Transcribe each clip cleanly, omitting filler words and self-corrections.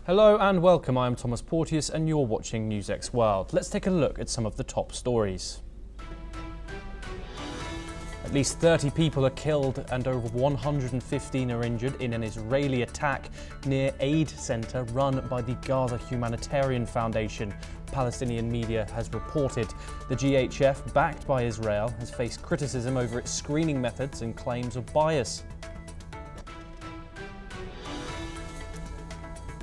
Hello and welcome, I am Thomas Porteous and you're watching NewsX World. Let's take a look at some of the top stories. At least 30 people are killed and over 115 are injured in an Israeli attack near aid centre run by the Gaza Humanitarian Foundation, Palestinian media has reported. The GHF, backed by Israel, has faced criticism over its screening methods and claims of bias.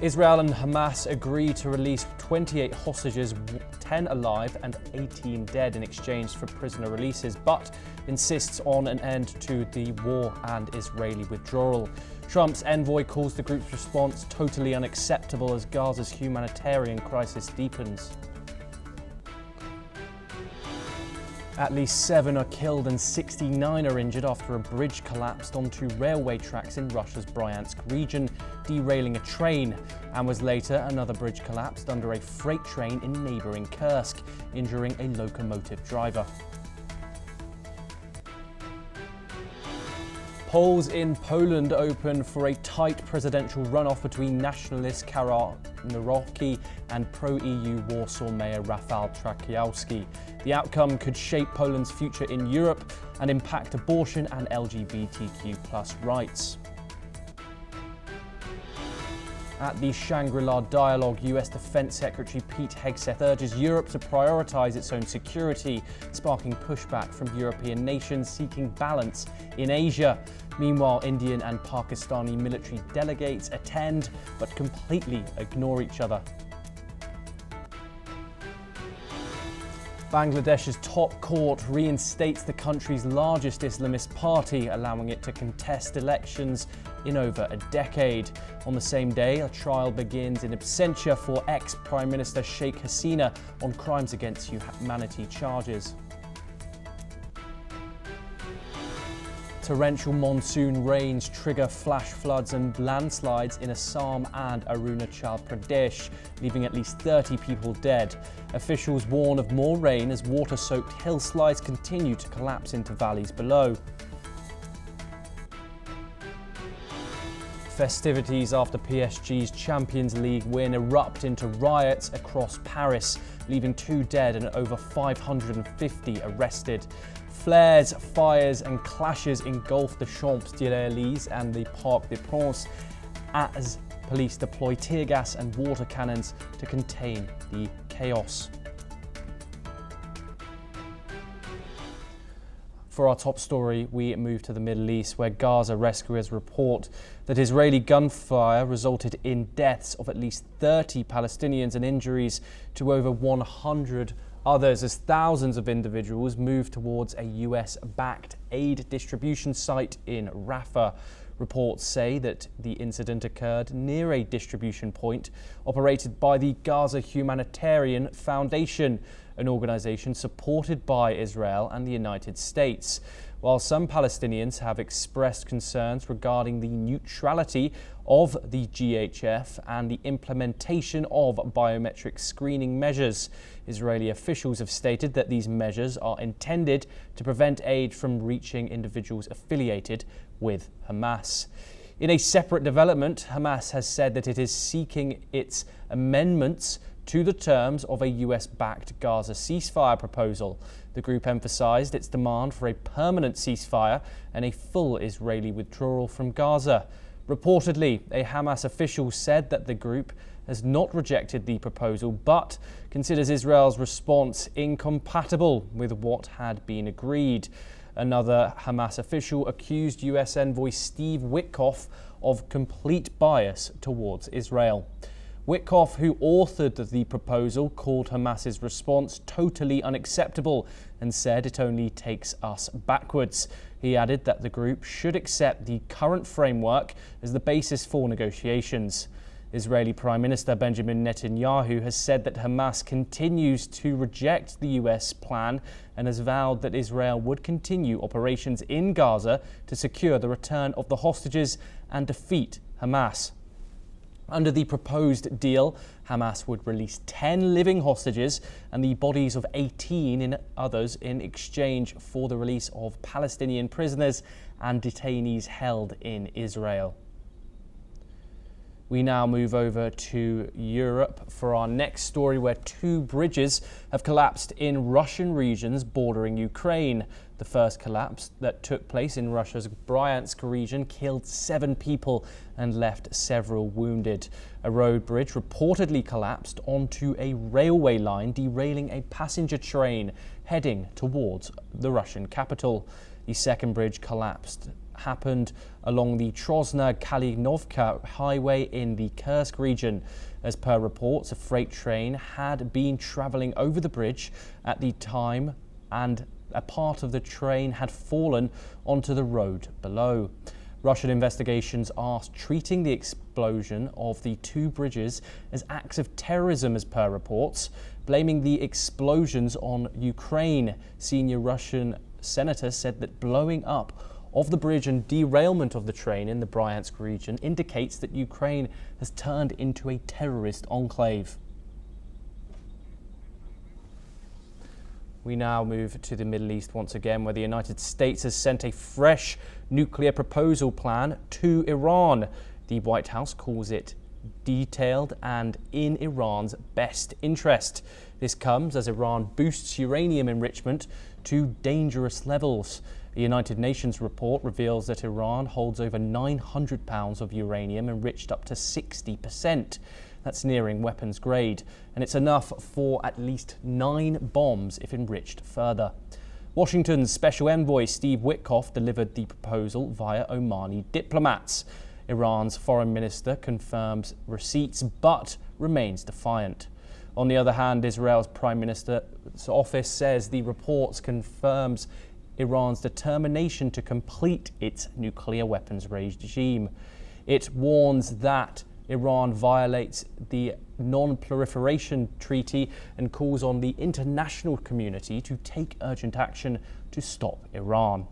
Israel and Hamas agree to release 28 hostages, 10 alive and 18 dead in exchange for prisoner releases, but insists on an end to the war and Israeli withdrawal. Trump's envoy calls the group's response totally unacceptable as Gaza's humanitarian crisis deepens. At least 7 are killed and 69 are injured after a bridge collapsed onto railway tracks in Russia's Bryansk region, derailing a train. And was later, another bridge collapsed under a freight train in neighbouring Kursk, injuring a locomotive driver. Polls in Poland open for a tight presidential runoff between nationalist Karol Nawrocki and pro-EU Warsaw Mayor Rafał Trzaskowski. The outcome could shape Poland's future in Europe and impact abortion and LGBTQ+ rights. At the Shangri-La Dialogue, US Defense Secretary Pete Hegseth urges Europe to prioritize its own security, sparking pushback from European nations seeking balance in Asia. Meanwhile, Indian and Pakistani military delegates attend but completely ignore each other. Bangladesh's top court reinstates the country's largest Islamist party, allowing it to contest elections in over a decade. On the same day, a trial begins in absentia for ex-Prime Minister Sheikh Hasina on crimes against humanity charges. Torrential monsoon rains trigger flash floods and landslides in Assam and Arunachal Pradesh, leaving at least 30 people dead. Officials warn of more rain as water-soaked hillsides continue to collapse into valleys below. Festivities after PSG's Champions League win erupt into riots across Paris, leaving 2 dead and over 550 arrested. Flares, fires and clashes engulf the Champs-Élysées and the Parc des Princes as police deploy tear gas and water cannons to contain the chaos. For our top story, we move to the Middle East, where Gaza rescuers report that Israeli gunfire resulted in deaths of at least 30 Palestinians and injuries to over 100 others as thousands of individuals move towards a US-backed aid distribution site in Rafah. Reports say that the incident occurred near a distribution point operated by the Gaza Humanitarian Foundation, an organisation supported by Israel and the United States. While some Palestinians have expressed concerns regarding the neutrality of the GHF and the implementation of biometric screening measures, Israeli officials have stated that these measures are intended to prevent aid from reaching individuals affiliated with Hamas. In a separate development, Hamas has said that it is seeking its amendments to the terms of a US-backed Gaza ceasefire proposal. The group emphasized its demand for a permanent ceasefire and a full Israeli withdrawal from Gaza. Reportedly, a Hamas official said that the group has not rejected the proposal but considers Israel's response incompatible with what had been agreed. Another Hamas official accused US envoy Steve Witkoff of complete bias towards Israel. Witkoff, who authored the proposal, called Hamas's response totally unacceptable and said it only takes us backwards. He added that the group should accept the current framework as the basis for negotiations. Israeli Prime Minister Benjamin Netanyahu has said that Hamas continues to reject the US plan and has vowed that Israel would continue operations in Gaza to secure the return of the hostages and defeat Hamas. Under the proposed deal, Hamas would release 10 living hostages and the bodies of 18 others in exchange for the release of Palestinian prisoners and detainees held in Israel. We now move over to Europe for our next story, where 2 bridges have collapsed in Russian regions bordering Ukraine. The first collapse that took place in Russia's Bryansk region killed 7 people and left several wounded. A road bridge reportedly collapsed onto a railway line, derailing a passenger train heading towards the Russian capital. The second bridge happened along the Trosna-Kalinovka highway in the Kursk region. As per reports, a freight train had been travelling over the bridge at the time, and a part of the train had fallen onto the road below. Russian investigations are treating the explosion of the 2 bridges as acts of terrorism, as per reports, blaming the explosions on Ukraine. Senior Russian senator said that blowing up of the bridge and derailment of the train in the Bryansk region indicates that Ukraine has turned into a terrorist enclave. We now move to the Middle East once again, where the United States has sent a fresh nuclear proposal plan to Iran. The White House calls it detailed and in Iran's best interest. This comes as Iran boosts uranium enrichment to dangerous levels. The United Nations report reveals that Iran holds over 900 pounds of uranium enriched up to 60%. That's nearing weapons grade, and it's enough for at least 9 bombs if enriched further. Washington's Special Envoy Steve Witkoff delivered the proposal via Omani diplomats. Iran's foreign minister confirms receipts but remains defiant. On the other hand, Israel's Prime Minister's office says the reports confirms Iran's determination to complete its nuclear weapons regime. It warns that Iran violates the Non-Proliferation Treaty and calls on the international community to take urgent action to stop Iran.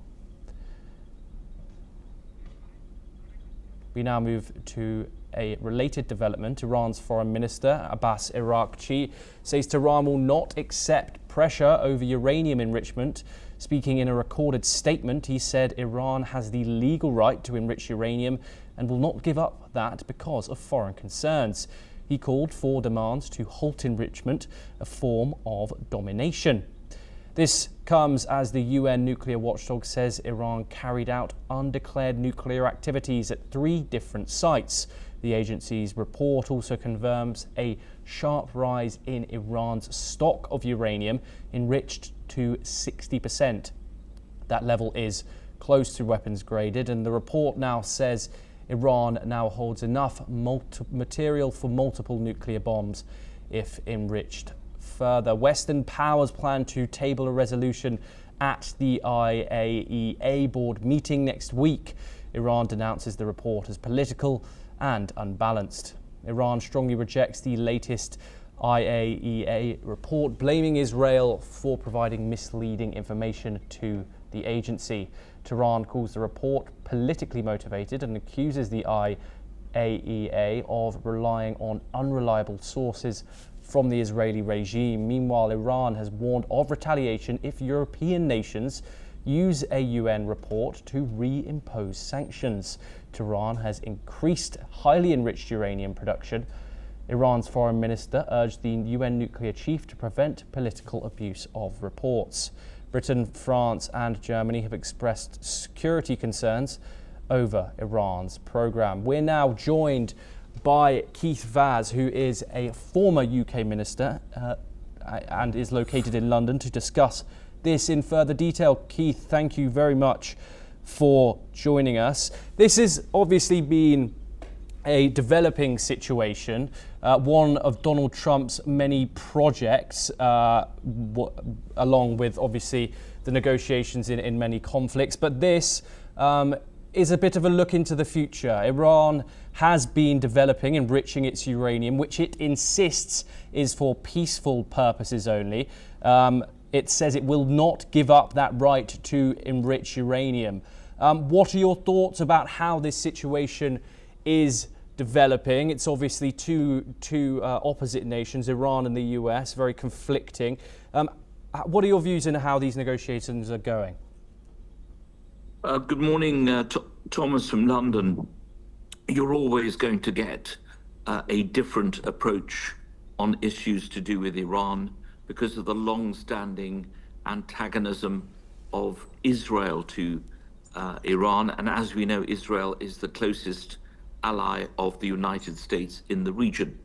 We now move to a related development. Iran's Foreign Minister Abbas Araghchi says Tehran will not accept pressure over uranium enrichment. Speaking in a recorded statement, he said Iran has the legal right to enrich uranium and will not give up that because of foreign concerns. He called for demands to halt enrichment, a form of domination. This comes as the UN nuclear watchdog says Iran carried out undeclared nuclear activities at 3 different sites. The agency's report also confirms a sharp rise in Iran's stock of uranium enriched to 60%. That level is close to weapons graded, and the report now says Iran now holds enough material for multiple nuclear bombs if enriched further. Western powers plan to table a resolution at the IAEA board meeting next week. Iran denounces the report as political and unbalanced. Iran strongly rejects the latest IAEA report, blaming Israel for providing misleading information to the agency. Tehran calls the report politically motivated and accuses the IAEA of relying on unreliable sources from the Israeli regime. Meanwhile, Iran has warned of retaliation if European nations use a UN report to reimpose sanctions. Tehran has increased highly enriched uranium production. Iran's foreign minister urged the UN nuclear chief to prevent political abuse of reports. Britain, France and Germany have expressed security concerns over Iran's program. We're now joined by Keith Vaz, who is a former UK minister and is located in London, to discuss this in further detail. Keith, thank you very much for joining us. This has obviously been a developing situation, one of Donald Trump's many projects, along with obviously the negotiations in many conflicts. But this is a bit of a look into the future. Iran has been developing, enriching its uranium, which it insists is for peaceful purposes only. It says it will not give up that right to enrich uranium. What are your thoughts about how this situation is developing? It's obviously two opposite nations, Iran and the US, very conflicting. What are your views on how these negotiations are going? Good morning, Thomas from London. You're always going to get a different approach on issues to do with Iran because of the long-standing antagonism of Israel to Iran. And as we know, Israel is the closest ally of the United States in the region.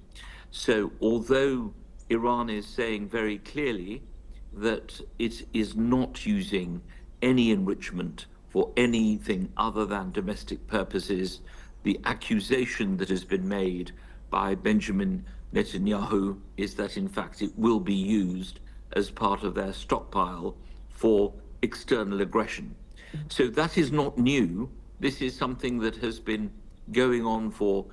So although Iran is saying very clearly that it is not using any enrichment for anything other than domestic purposes, the accusation that has been made by Benjamin Netanyahu is that in fact it will be used as part of their stockpile for external aggression. So that is not new. This is something that has been going on for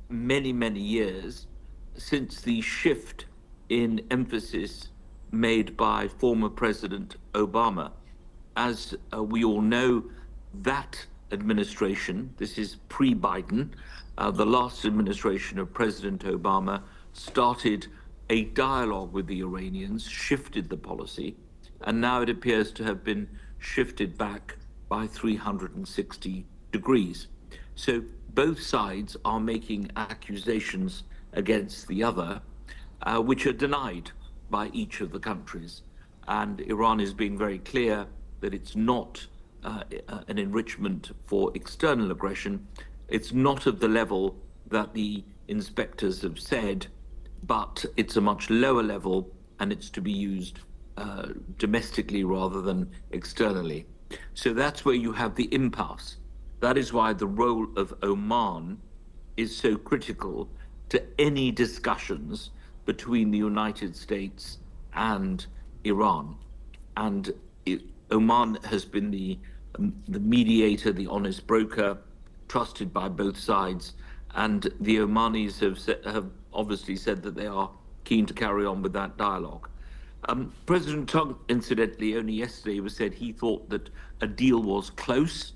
many, many years since the shift in emphasis made by former President Obama. As we all know, that administration, this is pre-Biden, the last administration of President Obama started a dialogue with the Iranians, shifted the policy, and now it appears to have been shifted back by 360 degrees. So both sides are making accusations against the other, which are denied by each of the countries. And Iran is being very clear that it's not an enrichment for external aggression. It's not of the level that the inspectors have said, but it's a much lower level, and it's to be used domestically rather than externally. So that's where you have the impasse. That is why the role of Oman is so critical to any discussions between the United States and Iran. And Oman has been the mediator, the honest broker, trusted by both sides. And the Omanis have obviously said that they are keen to carry on with that dialogue. President Trump, incidentally, only yesterday said he thought that a deal was close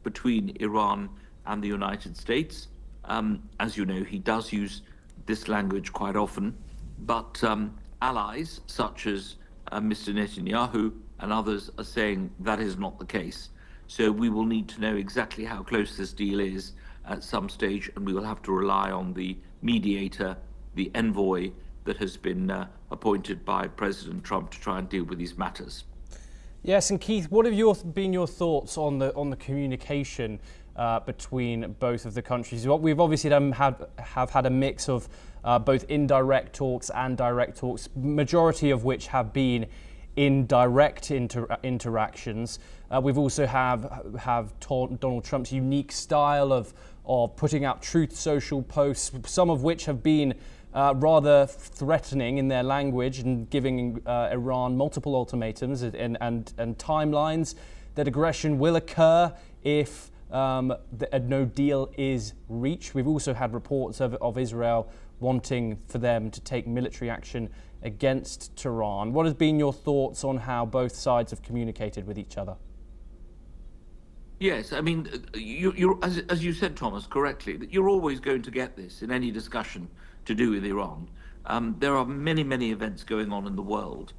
between Iran and the United States. As you know, he does use this language quite often, but allies such as Mr. Netanyahu and others are saying that is not the case. So we will need to know exactly how close this deal is at some stage, and we will have to rely on the mediator, the envoy that has been appointed by President Trump to try and deal with these matters. Yes, and Keith, what have been your thoughts on the communication between both of the countries? We've obviously have had a mix of both indirect talks and direct talks, majority of which have been indirect interactions. We've also have Donald Trump's unique style of putting out truth social posts, some of which have been rather threatening in their language and giving Iran multiple ultimatums and timelines that aggression will occur if a no deal is reached. We've also had reports of Israel wanting for them to take military action against Tehran. What has been your thoughts on how both sides have communicated with each other? Yes, I mean, as you said, Thomas, correctly, that you're always going to get this in any discussion to do with Iran. There are many, many events going on in the world,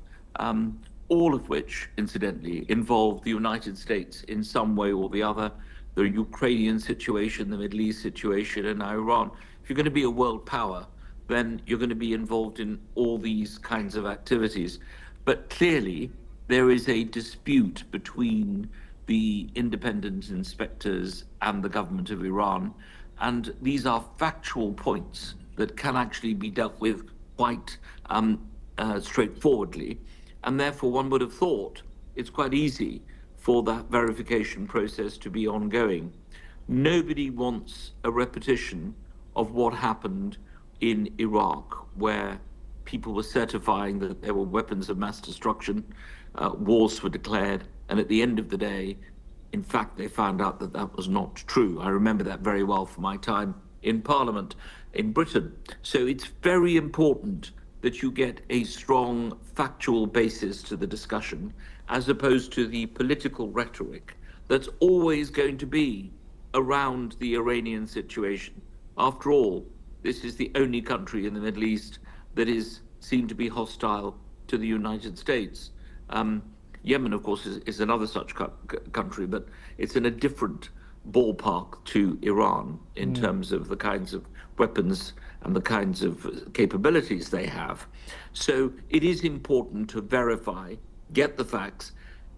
all of which, incidentally, involve the United States in some way or the other. The Ukrainian situation, the Middle East situation, and Iran. If you're going to be a world power, then you're going to be involved in all these kinds of activities. But clearly, there is a dispute between the independent inspectors and the government of Iran. And these are factual points that can actually be dealt with quite straightforwardly. And therefore, one would have thought it's quite easy for that verification process to be ongoing. Nobody wants a repetition of what happened in Iraq, where people were certifying that there were weapons of mass destruction, wars were declared, and at the end of the day, in fact, they found out that that was not true. I remember that very well from my time in Parliament in Britain. So it's very important that you get a strong factual basis to the discussion, as opposed to the political rhetoric that's always going to be around the Iranian situation. After all, this is the only country in the Middle East that is seen to be hostile to the United States. Yemen, of course, is another such country, but it's in a different ballpark to Iran in terms of the kinds of weapons and the kinds of capabilities they have. So it is important to verify, get the facts,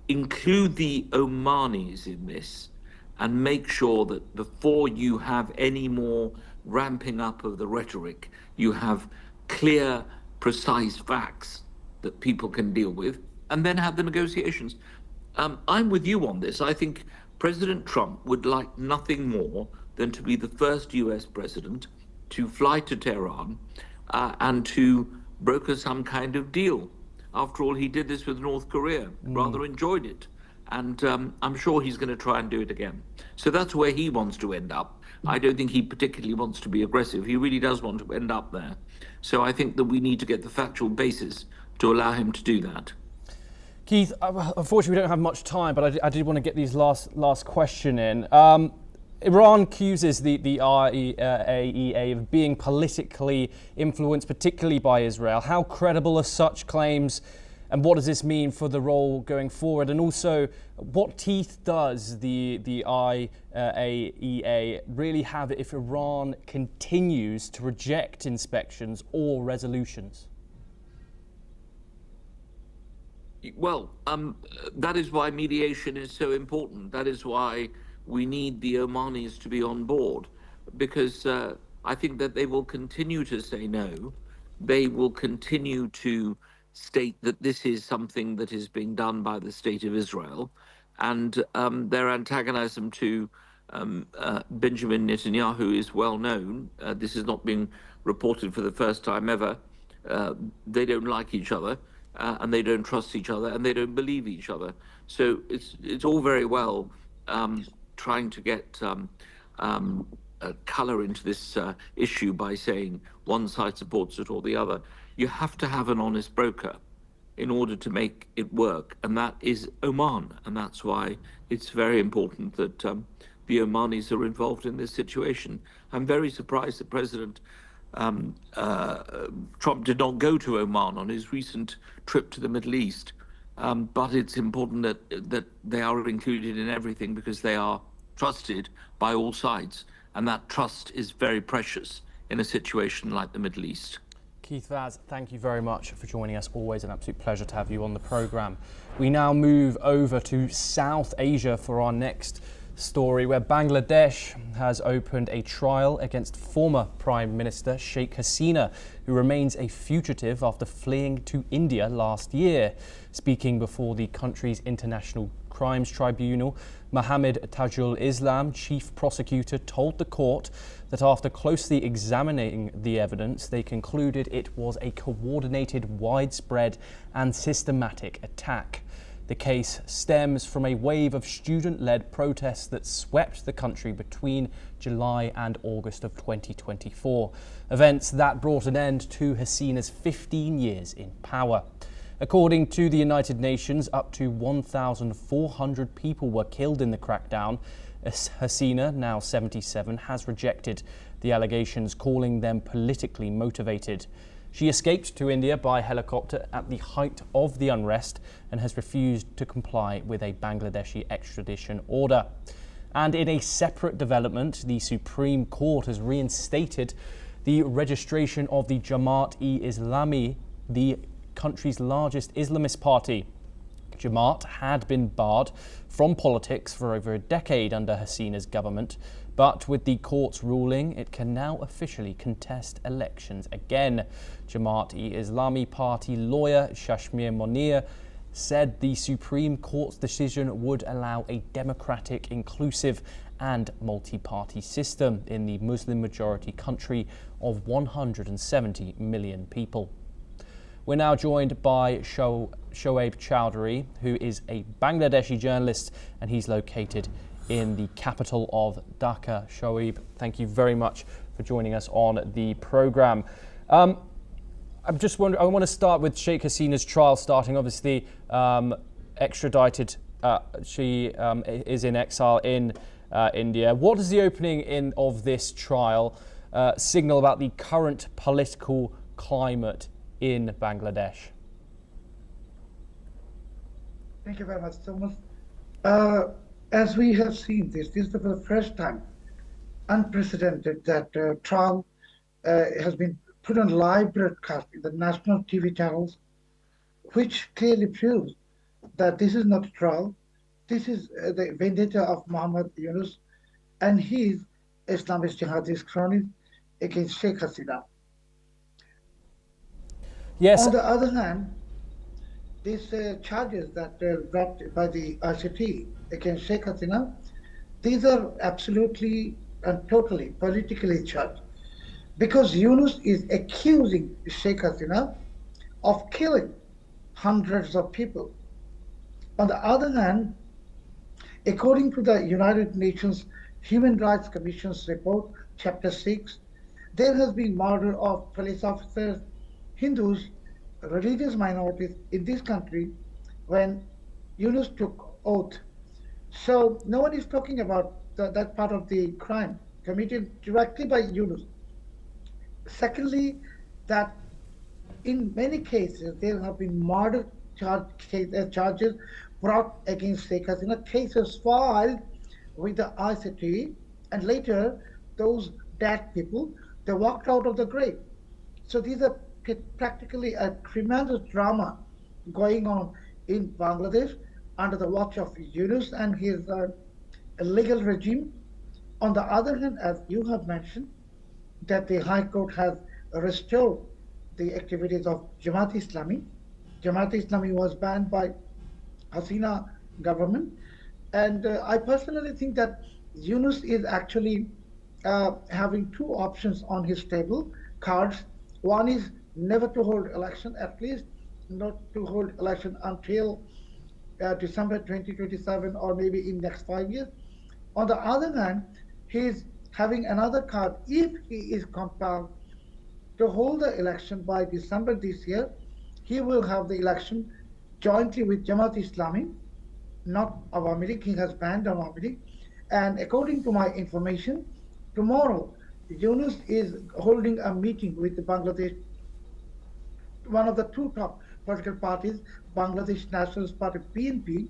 include the Omanis in this, and make sure that before you have any more ramping up of the rhetoric, you have clear, precise facts that people can deal with, and then have the negotiations. I'm with you on this. I think President Trump would like nothing more than to be the first US president to fly to Tehran and to broker some kind of deal. After all, he did this with North Korea, rather enjoyed it. And I'm sure he's going to try and do it again. So that's where he wants to end up. I don't think he particularly wants to be aggressive. He really does want to end up there. So I think that we need to get the factual basis to allow him to do that. Keith, unfortunately we don't have much time, but I did want to get these last question in. Iran accuses the IAEA of being politically influenced, particularly by Israel. How credible are such claims, and what does this mean for the role going forward? And also, what teeth does the IAEA really have if Iran continues to reject inspections or resolutions? Well, that is why mediation is so important. That is why we need the Omanis to be on board, because I think that they will continue to say no. They will continue to state that this is something that is being done by the state of Israel, and their antagonism to Benjamin Netanyahu is well known. This is not being reported for the first time ever. They don't like each other. And they don't trust each other, and they don't believe each other. So it's all very well trying to get colour into this issue by saying one side supports it or the other. You have to have an honest broker in order to make it work, and that is Oman, and that's why it's very important that the Omanis are involved in this situation. I'm very surprised that President Trump did not go to Oman on his recent trip to the Middle East, but it's important that they are included in everything because they are trusted by all sides, and that trust is very precious in a situation like the Middle East. Keith Vaz, thank you very much for joining us. Always an absolute pleasure to have you on the programme. We now move over to South Asia for our next story, where Bangladesh has opened a trial against former Prime Minister Sheikh Hasina, who remains a fugitive after fleeing to India last year. Speaking before the country's International Crimes Tribunal, Mohammed Tajul Islam, chief prosecutor, told the court that after closely examining the evidence, they concluded it was a coordinated, widespread and systematic attack. The case stems from a wave of student-led protests that swept the country between July and August of 2024. Events that brought an end to Hasina's 15 years in power. According to the United Nations, up to 1,400 people were killed in the crackdown. Hasina, now 77, has rejected the allegations, calling them politically motivated. She escaped to India by helicopter at the height of the unrest and has refused to comply with a Bangladeshi extradition order. And in a separate development, the Supreme Court has reinstated the registration of the Jamaat-e-Islami, the country's largest Islamist party. Jamaat had been barred from politics for over a decade under Hasina's government, but with the court's ruling, it can now officially contest elections again. Jamaat-e-Islami party lawyer Kashmir Monir said the Supreme Court's decision would allow a democratic, inclusive and multi-party system in the Muslim-majority country of 170 million people. We're now joined by Shoaib Chowdhury, who is a Bangladeshi journalist, and he's located in the capital of Dhaka. Shoaib, thank you very much for joining us on the programme. I'm just wondering, I want to start with Sheikh Hasina's trial starting, obviously extradited. She is in exile in India. What does the opening of this trial signal about the current political climate in Bangladesh? Thank you very much, Thomas. As we have seen this is for the first time, unprecedented, that trial has been put on live broadcast in the national TV channels, which clearly proves that this is not a trial. This is the vendetta of Muhammad Yunus and his Islamist jihadist cronies against Sheikh Hasina. Yes. On the other hand, these charges that were brought by the ICT against Sheikh Hasina, these are absolutely and totally politically charged, because Yunus is accusing Sheikh Hasina of killing hundreds of people. On the other hand, according to the United Nations Human Rights Commission's report, Chapter 6, there has been murder of police officers, Hindus, religious minorities in this country when Yunus took oath. So no one is talking about that part of the crime committed directly by Yunus. Secondly, that in many cases there have been murder charges brought against Sheikh Hasina, cases filed with the ICT, and later those dead people, they walked out of the grave. So these are practically a tremendous drama going on in Bangladesh under the watch of Yunus and his illegal regime. On the other hand, as you have mentioned, that the High Court has restored the activities of Jamaat Islami. Jamaat Islami was banned by Hasina government, and I personally think that Yunus is actually having two options on his table cards. One is never to hold election, at least not to hold election until December 2027 or maybe in next 5 years. On the other hand, he is having another card if he is compelled to hold the election by December this year. He will have the election jointly with Jamaat Islami, not Awami League. He has banned Awami League. And according to my information, tomorrow Yunus is holding a meeting with the Bangladesh, one of the two top political parties, Bangladesh Nationalist Party (BNP),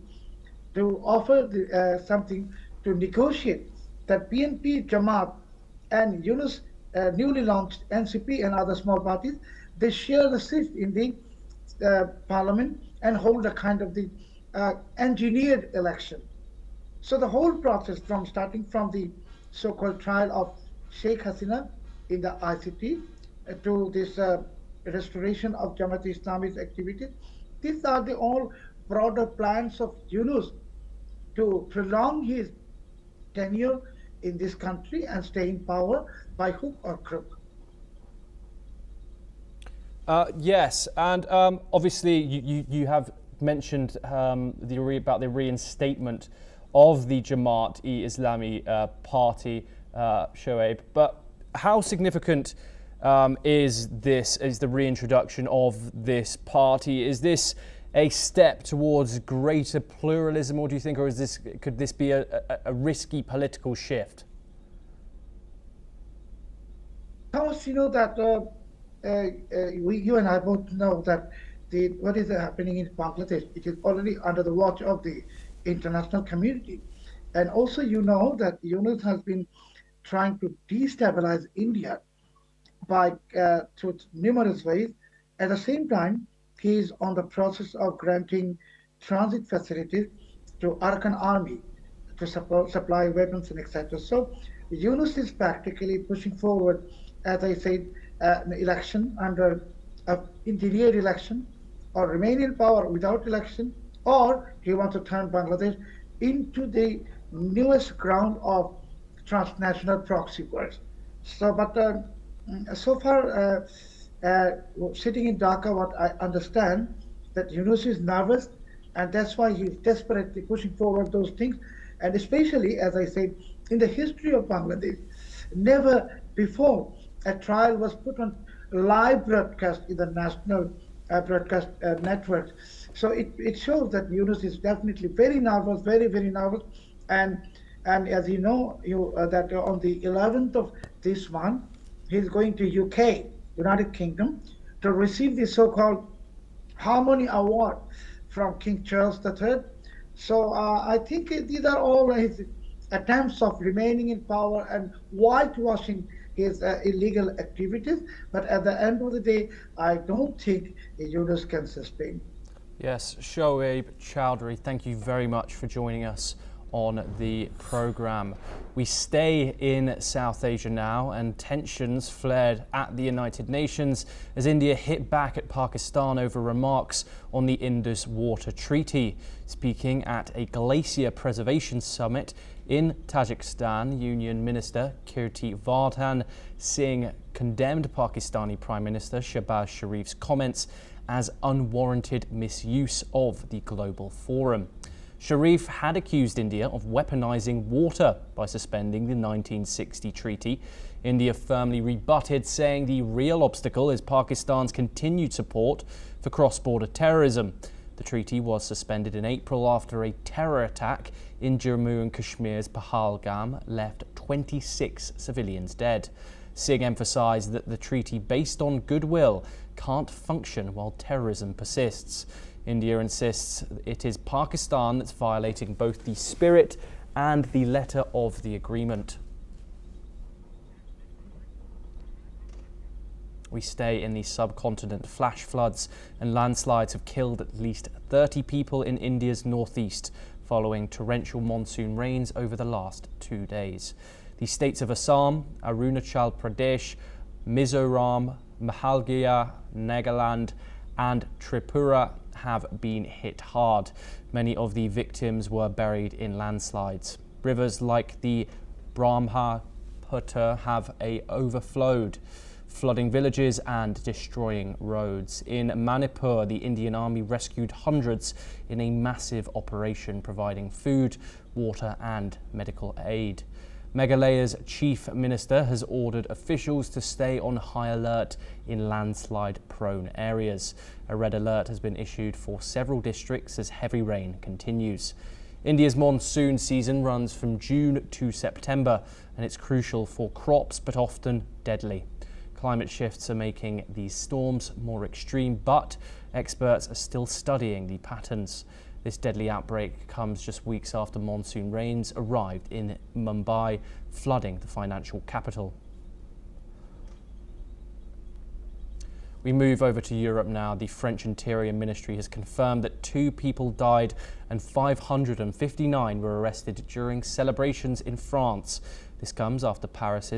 to offer something to negotiate that BNP, Jamaat, and Yunus newly launched NCP and other small parties, they share the seat in the parliament and hold a kind of the engineered election. So the whole process, from starting from the so-called trial of Sheikh Hasina in the ICT to this restoration of Jamaat Islami's activities, these are the all broader plans of Yunus to prolong his tenure in this country and stay in power by hook or crook. Yes, and obviously you have mentioned about the reinstatement of the Jamaat-e-Islami party, Shoaib, but how significant is the reintroduction of this party? Is this a step towards greater pluralism, or do you think, or could this be a risky political shift? Thomas, you know that you and I both know that what is happening in Bangladesh, it is already under the watch of the international community. And also you know that Yunus has been trying to destabilize India by through numerous ways. At the same time, he is on the process of granting transit facilities to Arakan army to supply weapons and etc. So Yunus is practically pushing forward, as I said, an election under an engineered election, or remain in power without election, or he wants to turn Bangladesh into the newest ground of transnational proxy wars. So, but so far, sitting in Dhaka, what I understand, that Yunus is nervous, and that's why he's desperately pushing forward those things. And especially, as I said, in the history of Bangladesh, never before a trial was put on live broadcast in the national broadcast network. So it shows that Yunus is definitely very nervous, very, very nervous. And as you know, that on the 11th of this month, he's going to UK, United Kingdom, to receive the so-called Harmony Award from King Charles III, So I think these are all his attempts of remaining in power and whitewashing his illegal activities. But at the end of the day, I don't think Yunus can sustain. Yes, Shoaib Chowdhury, thank you very much for joining us on the programme. We stay in South Asia now, and tensions flared at the United Nations as India hit back at Pakistan over remarks on the Indus Water Treaty. Speaking at a glacier preservation summit in Tajikistan, Union Minister Kirti Vardhan Singh condemned Pakistani Prime Minister Shehbaz Sharif's comments as unwarranted misuse of the global forum. Sharif had accused India of weaponizing water by suspending the 1960 treaty. India firmly rebutted, saying the real obstacle is Pakistan's continued support for cross-border terrorism. The treaty was suspended in April after a terror attack in Jammu and Kashmir's Pahalgam left 26 civilians dead. Singh emphasised that the treaty based on goodwill can't function while terrorism persists. India insists it is Pakistan that's violating both the spirit and the letter of the agreement. We stay in the subcontinent. Flash floods and landslides have killed at least 30 people in India's northeast following torrential monsoon rains over the last 2 days. The states of Assam, Arunachal Pradesh, Mizoram, Meghalaya, Nagaland and Tripura have been hit hard. Many of the victims were buried in landslides. Rivers like the Brahmaputra have overflowed, flooding villages and destroying roads. In Manipur, the Indian Army rescued hundreds in a massive operation providing food, water and medical aid. Meghalaya's chief minister has ordered officials to stay on high alert in landslide-prone areas. A red alert has been issued for several districts as heavy rain continues. India's monsoon season runs from June to September, and it's crucial for crops but often deadly. Climate shifts are making these storms more extreme, but experts are still studying the patterns. This deadly outbreak comes just weeks after monsoon rains arrived in Mumbai, flooding the financial capital. We move over to Europe now. The French Interior Ministry has confirmed that 2 people died and 559 were arrested during celebrations in France. This comes after Paris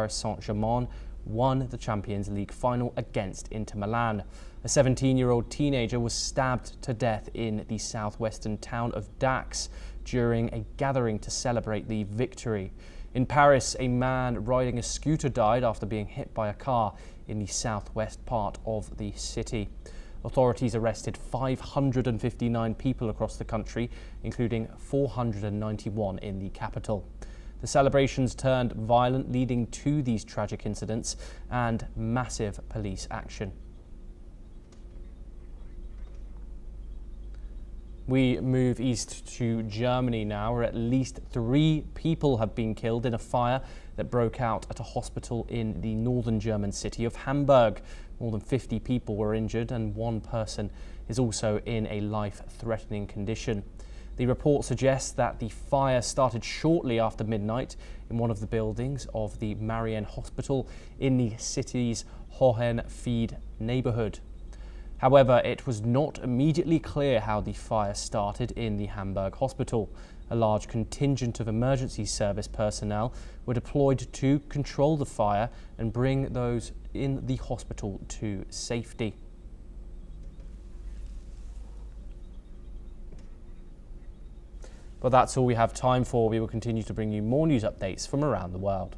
Saint-Germain won the Champions League final against Inter Milan. A 17-year-old teenager was stabbed to death in the southwestern town of Dax during a gathering to celebrate the victory. In Paris, a man riding a scooter died after being hit by a car in the southwest part of the city. Authorities arrested 559 people across the country, including 491 in the capital. The celebrations turned violent, leading to these tragic incidents and massive police action. We move east to Germany now, where at least 3 people have been killed in a fire that broke out at a hospital in the northern German city of Hamburg. More than 50 people were injured and 1 person is also in a life-threatening condition. The report suggests that the fire started shortly after midnight in one of the buildings of the Marienn Hospital in the city's Hohenfeld neighbourhood. However, it was not immediately clear how the fire started in the Hamburg hospital. A large contingent of emergency service personnel were deployed to control the fire and bring those in the hospital to safety. But that's all we have time for. We will continue to bring you more news updates from around the world.